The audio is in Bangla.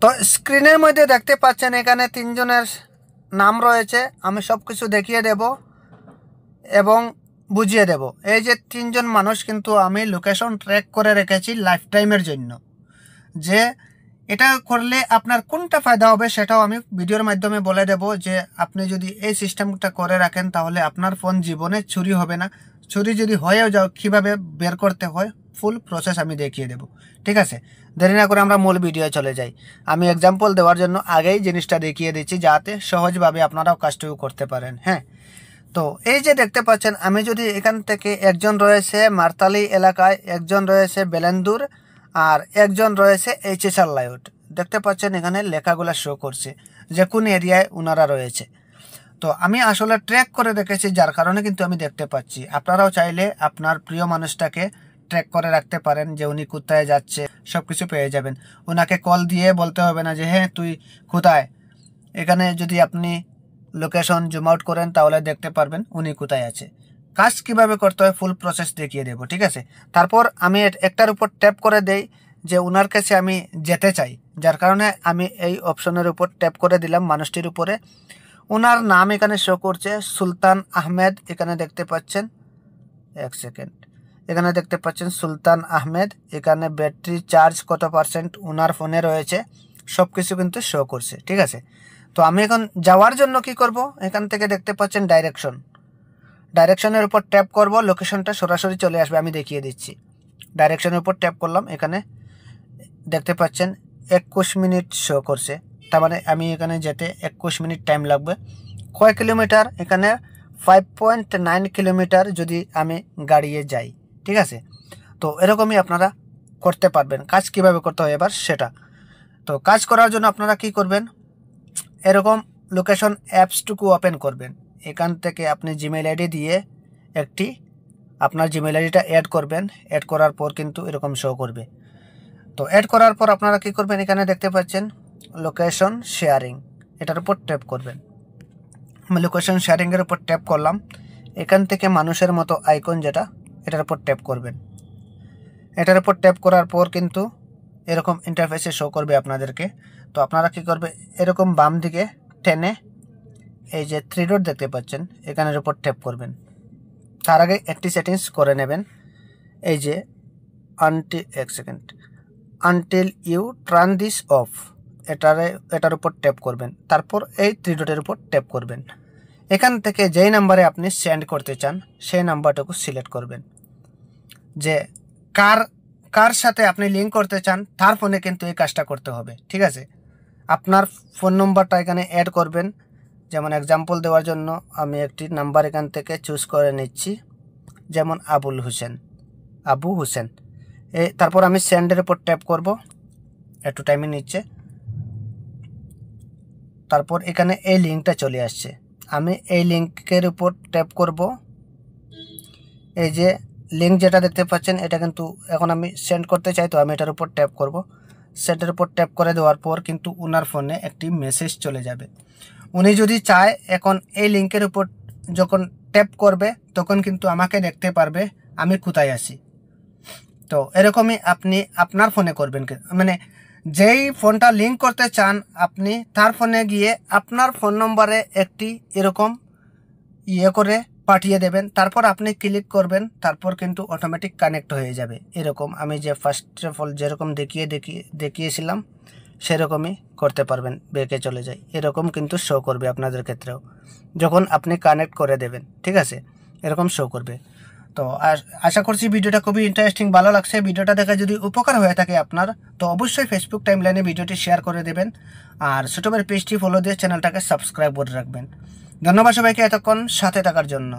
তো স্ক্রিনের মধ্যে দেখতে পাচ্ছেন এখানে তিনজনের নাম রয়েছে। আমি সব কিছু দেখিয়ে দেব এবং বুঝিয়ে দেব। এই যে তিনজন মানুষ কিন্তু আমি লোকেশন ট্র্যাক করে রেখেছি লাইফ টাইমের জন্য। যে এটা করলে আপনার কোনটা ফায়দা হবে সেটাও আমি ভিডিওর মাধ্যমে বলে দেব। যে আপনি যদি এই সিস্টেমটা করে রাখেন তাহলে আপনার ফোন জীবনে চুরি হবে না। চুরি যদি হয়েও যাও কীভাবে বের করতে হয় ফুল প্রসেস আমি দেখিয়ে দেব। ঠিক আছে, দেরি না করে আমরা মূল ভিডিও চলে যাই। আমি এক্সাম্পল দেওয়ার জন্য আগেই জিনিসটা দেখিয়ে দিচ্ছি যাতে সহজভাবে আপনারাও কাজটুকু করতে পারেন। হ্যাঁ, তো এই যে দেখতে পাচ্ছেন আমি যদি এখান থেকে একজন রয়েছে মারতালি এলাকায়, একজন রয়েছে বেলেন্দুর, আর একজন রয়েছে এইচএসআর লাইট। দেখতে পাচ্ছেন এখানে লেখাগুলো শো করছে যে কোন এরিয়ায় ওনারা রয়েছে। তো আমি আসলে ট্র্যাক করে রেখেছি যার কারণে কিন্তু আমি দেখতে পাচ্ছি। আপনারাও চাইলে আপনার প্রিয় মানুষটাকে ট্র্যাক করে রাখতে পারেন যে উনি কোথায় যাচ্ছে, সব কিছু পেয়ে যাবেন। ওনাকে কল দিয়ে বলতে হবে না যে হ্যাঁ তুই কোথায়। এখানে যদি আপনি লোকেশন জুম আউট করেন তাহলে দেখতে পারবেন উনি কোথায় আছে। কাজ কিভাবে করতে হয় ফুল প্রসেস দেখিয়ে দেব। ঠিক আছে, তারপর আমি একটার উপর ট্যাপ করে দেই যে ওনার কাছে আমি যেতে চাই, যার কারণে আমি এই অপশনের উপর ট্যাপ করে দিলাম মানুষটির উপরে। ওনার নাম এখানে শো করছে সুলতান আহমেদ। এখানে দেখতে পাচ্ছেন, এক সেকেন্ড, এখানে দেখতে পাচ্ছেন সুলতান আহমেদ। এখানে ব্যাটারি চার্জ কত পার্সেন্ট ওনার ফোনে রয়েছে সব কিছু কিন্তু শো করছে। ঠিক আছে, তো আমি এখন যাওয়ার জন্য কি করব, এখান থেকে দেখতে পাচ্ছেন ডাইরেকশনের উপর ট্যাপ করব, লোকেশনটা সরাসরি চলে আসবে। আমি দেখিয়ে দিচ্ছি। ডাইরেকশনের উপর ট্যাপ করলাম, এখানে দেখতে পাচ্ছেন 21 মিনিট শো করছে। তার মানে আমি এখানে যেতে 21 মিনিট টাইম লাগবে। কয় কিলোমিটার, এখানে 5.9 কিলোমিটার যদি আমি গাড়িয়ে যাই। ঠিক আছে, তো এরকমই আপনারা করতে পারবেন। কাজ কিভাবে করতে হয় এবার সেটা। তো কাজ করার জন্য আপনারা কি করবেন, এরকম লোকেশন অ্যাপসটুকু ওপেন করবেন। এখান থেকে আপনি জিমেল আইডি দিয়ে একটি আপনার জিমেল আইডিটা অ্যাড করবেন। অ্যাড করার পর কিন্তু এরকম শো করবে। তো অ্যাড করার পর আপনারা কি করবেন, এখানে দেখতে পাচ্ছেন লোকেশন শেয়ারিং, এটার উপর ট্যাপ করবেন। আমি লোকেশন শেয়ারিংয়ের উপর ট্যাপ করলাম। এখান থেকে মানুষের মতো আইকন যেটা, এটার উপর ট্যাপ করবেন। এটার উপর ট্যাপ করার পর কিন্তু এরকম ইন্টারফেসে শো করবে আপনাদেরকে। তো আপনারা কি করবে, এরকম বাম দিকে টেনে এই যে 3 ডট দেখতে পাচ্ছেন এখানের উপর ট্যাপ করবেন। তার আগে একটি সেটিংস করে নেবেন। এই যে until you turn this off, এটার উপর ট্যাপ করবেন। তারপর এই 3 ডটের উপর ট্যাপ করবেন। এখান থেকে যেই নাম্বারে আপনি সেন্ড করতে চান সেই নাম্বারটাকে সিলেক্ট করবেন। যে কার সাথে আপনি লিঙ্ক করতে চান তার ফোনে কিন্তু এই কাজটা করতে হবে। ঠিক আছে, আপনার ফোন নম্বরটা এখানে অ্যাড করবেন। যেমন এক্সাম্পল দেওয়ার জন্য আমি একটি নাম্বার এখান থেকে চুজ করে নিচ্ছি, যেমন আবু হোসেন। তারপর আমি সেন্ডের উপর ট্যাপ করব, একটু টাইমিং নিচ্ছে। তারপর এখানে এই লিঙ্কটা চলে আসছে, আমি এই লিঙ্কের উপর ট্যাপ করব। এই যে লিঙ্ক যেটা দেখতে পাচ্ছেন এটা কিন্তু এখন আমি সেন্ড করতে চাই, তো আমি এটার উপর ট্যাপ করব। সেন্ডের উপর ট্যাপ করে দেওয়ার পর কিন্তু ওনার ফোনে একটি মেসেজ চলে যাবে। উনি যদি চায় এখন এই লিঙ্কের উপর যখন ট্যাপ করবে তখন কিন্তু আমাকে দেখতে পারবে আমি কোথায় আছি। তো এরকমই আপনি আপনার ফোনে করবেন, মানে যেই ফোনটা লিঙ্ক করতে চান আপনি তার ফোনে গিয়ে আপনার ফোন নম্বরে একটি এরকম করে পাঠিয়ে দেবেন। তারপর আপনি ক্লিক করবেন, তারপর কিন্তু অটোমেটিক কানেক্ট হয়ে যাবে। এরকম আমি যে ফার্স্ট অফ অল যেরকম দেখিয়েছিলাম সেরকমই করতে পারবেন। ব্যাকে চলে যাই, এরকম কিন্তু শো করবে আপনাদের ক্ষেত্রেও যখন আপনি কানেক্ট করে দেবেন। ঠিক আছে, এরকম শো করবে। তো আশা করছি ভিডিওটা খুবই ইন্টারেস্টিং, ভালো লাগছে। ভিডিওটা দেখে যদি উপকার হয়ে থাকে আপনার, তো অবশ্যই ফেসবুক টাইমলাইনে ভিডিওটি শেয়ার করে দেবেন। আর ছোটবের পেজটি ফলো দিয়ে চ্যানেলটাকে সাবস্ক্রাইব করে রাখবেন। ধন্যবাদ সবাইকে এতক্ষণ সাথে থাকার জন্য।